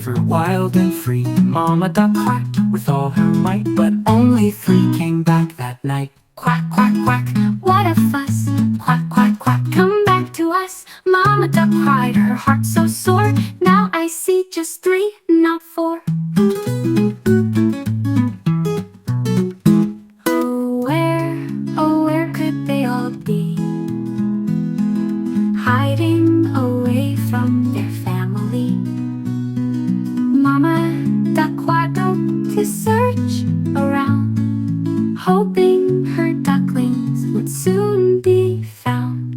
river wild and free. Mama duck quacked with all her might, but only three came back that night. Quack, quack, quack, what a fuss. Quack, quack, quack, come back to us. Mama duck cried, her heart so sore. Now I see just three, not four. Oh, where could they all be? Hiding away from their family. Mama duck waddled to search around, hoping her ducklings would soon be found.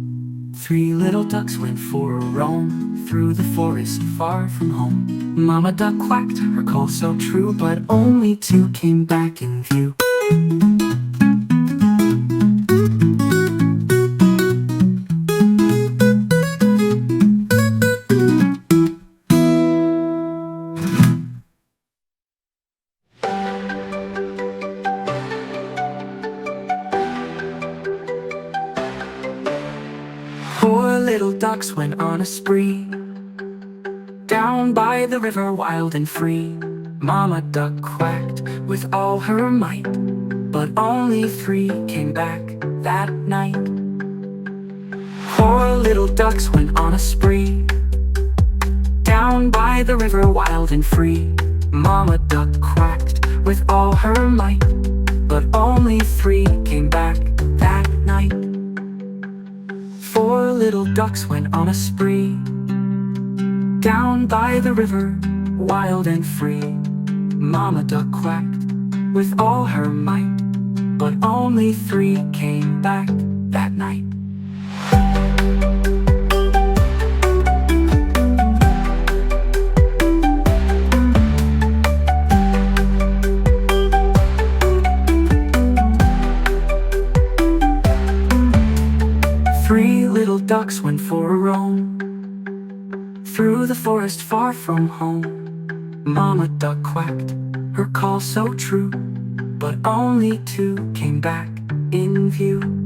Three little ducks went for a roam through the forest far from home. Mama duck quacked, her call so true, but only two came back in view. Four little ducks went on a spree, down by the river wild and free. Mama duck quacked with all her might, but only three came back that night. Four little ducks went on a spree, down by the river wild and free. Mama duck quacked with all her might, but only three came back that night. Four little ducks went on a spree, down by the river, wild and free. Mama duck quacked with all her might, but only three came back that night. Three little ducks went for a roam through the forest far from home. Mama duck quacked, her call so true, but only two came back in view.